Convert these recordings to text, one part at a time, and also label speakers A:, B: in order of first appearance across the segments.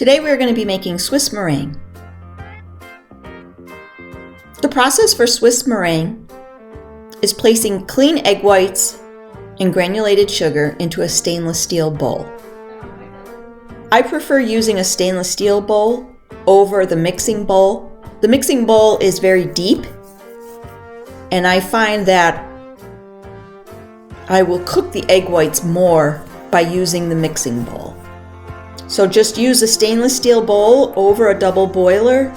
A: Today we are going to be making Swiss meringue. The process for Swiss meringue is placing clean egg whites and granulated sugar into a stainless steel bowl. I prefer using a stainless steel bowl over the mixing bowl. The mixing bowl is very deep, and I find that I will cook the egg whites more by using the mixing bowl. So just use a stainless steel bowl over a double boiler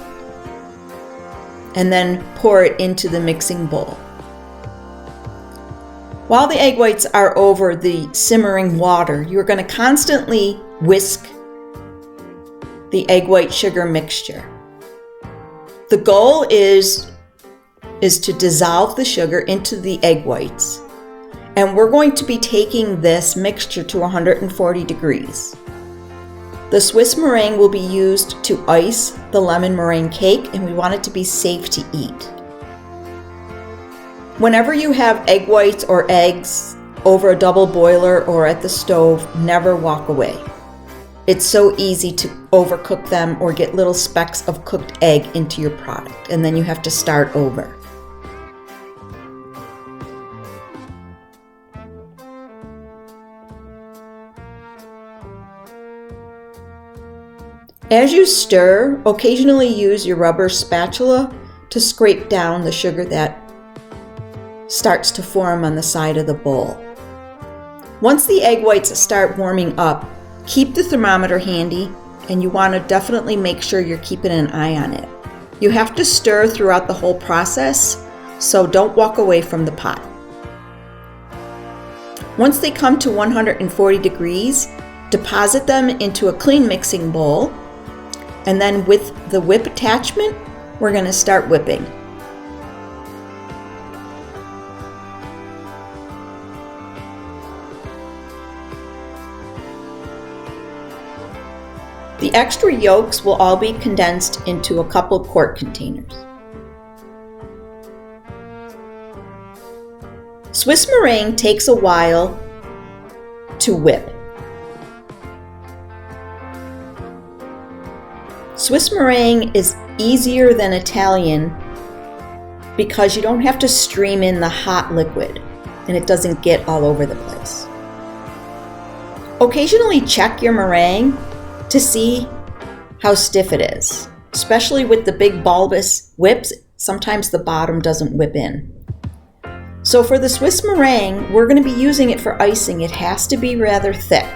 A: and then pour it into the mixing bowl. While the egg whites are over the simmering water, you're going to constantly whisk the egg white sugar mixture. The goal is to dissolve the sugar into the egg whites. And we're going to be taking this mixture to 140 degrees. The Swiss meringue will be used to ice the lemon meringue cake, and we want it to be safe to eat. Whenever you have egg whites or eggs over a double boiler or at the stove, never walk away. It's so easy to overcook them or get little specks of cooked egg into your product, and then you have to start over. As you stir, occasionally use your rubber spatula to scrape down the sugar that starts to form on the side of the bowl. Once the egg whites start warming up, keep the thermometer handy, and you want to definitely make sure you're keeping an eye on it. You have to stir throughout the whole process, so don't walk away from the pot. Once they come to 140 degrees, deposit them into a clean mixing bowl. And then with the whip attachment, we're going to start whipping. The extra yolks will all be condensed into a couple quart containers. Swiss meringue takes a while to whip. Swiss meringue is easier than Italian because you don't have to stream in the hot liquid and it doesn't get all over the place. Occasionally check your meringue to see how stiff it is. Especially with the big bulbous whips, sometimes the bottom doesn't whip in. So for the Swiss meringue, we're going to be using it for icing. It has to be rather thick.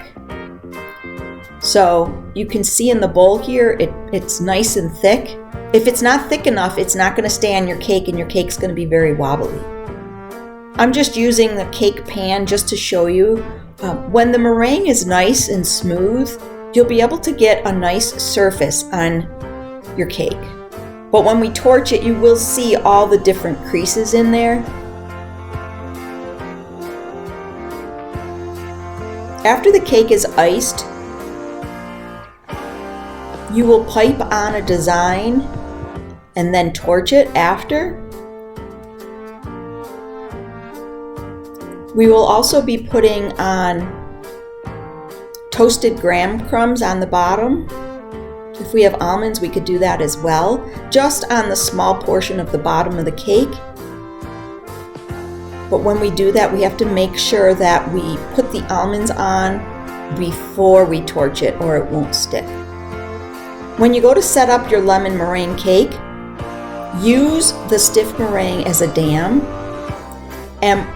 A: So you can see in the bowl here, it's nice and thick. If it's not thick enough, it's not going to stay on your cake and your cake's going to be very wobbly. I'm just using the cake pan just to show you. When the meringue is nice and smooth, you'll be able to get a nice surface on your cake. But when we torch it, you will see all the different creases in there. After the cake is iced, you will pipe on a design and then torch it after. We will also be putting on toasted graham crumbs on the bottom. If we have almonds, we could do that as well, just on the small portion of the bottom of the cake. But when we do that, we have to make sure that we put the almonds on before we torch it or it won't stick. When you go to set up your lemon meringue cake, use the stiff meringue as a dam, and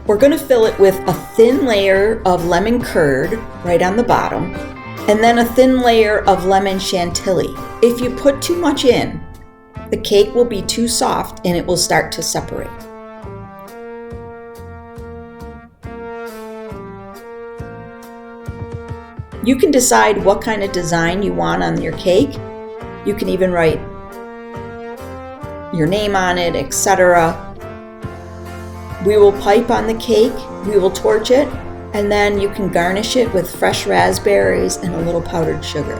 A: we're going to fill it with a thin layer of lemon curd right on the bottom, and then a thin layer of lemon chantilly. If you put too much in, the cake will be too soft and it will start to separate. You can decide what kind of design you want on your cake. You can even write your name on it, etc. We will pipe on the cake, we will torch it, and then you can garnish it with fresh raspberries and a little powdered sugar.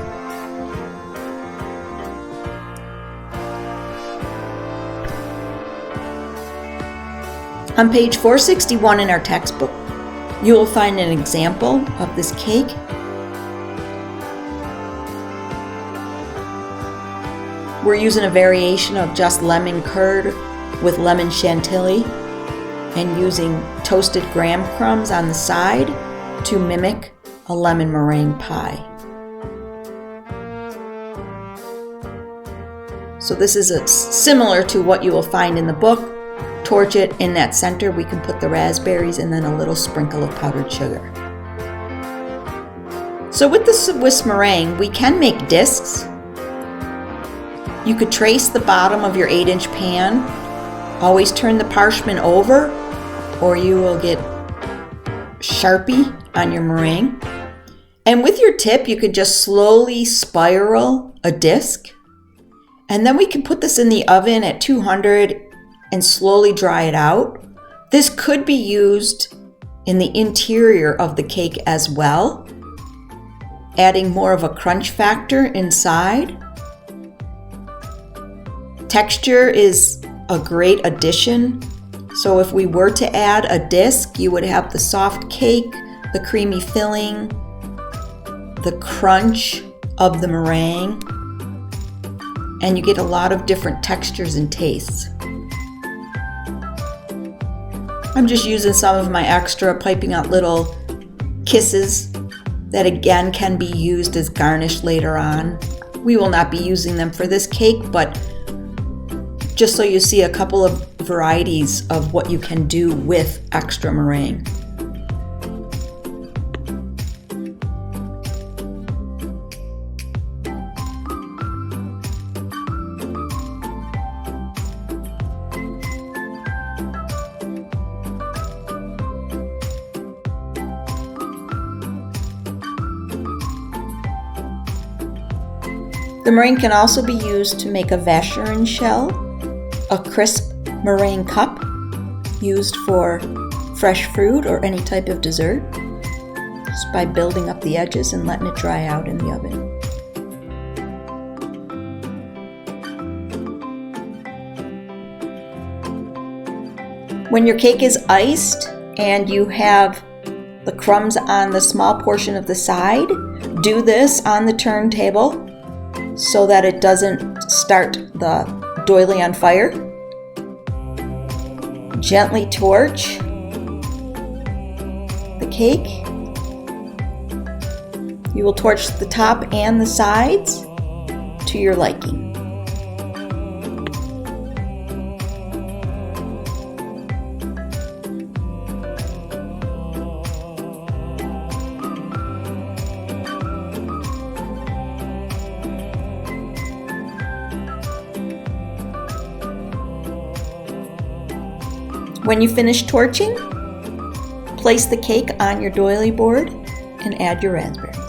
A: On page 461 in our textbook, you will find an example of this cake. We're using a variation of just lemon curd with lemon chantilly and using toasted graham crumbs on the side to mimic a lemon meringue pie. So this is similar to what you will find in the book. Torch it in that center. We can put the raspberries and then a little sprinkle of powdered sugar. So with the Swiss meringue, we can make discs. You could trace the bottom of your 8-inch pan. Always turn the parchment over or you will get Sharpie on your meringue. And with your tip, you could just slowly spiral a disc. And then we can put this in the oven at 200 and slowly dry it out. This could be used in the interior of the cake as well, adding more of a crunch factor inside. Texture is a great addition. So if we were to add a disc, you would have the soft cake, the creamy filling, the crunch of the meringue, and you get a lot of different textures and tastes. I'm just using some of my extra, piping out little kisses that again can be used as garnish later on. We will not be using them for this cake, but just so you see a couple of varieties of what you can do with extra meringue. The meringue can also be used to make a vacherin shell, a crisp meringue cup used for fresh fruit or any type of dessert, just by building up the edges and letting it dry out in the oven. When your cake is iced and you have the crumbs on the small portion of the side, do this on the turntable so that it doesn't start the doily on fire. Gently torch the cake. You will torch the top and the sides to your liking. When you finish torching, place the cake on your doily board and add your raspberries.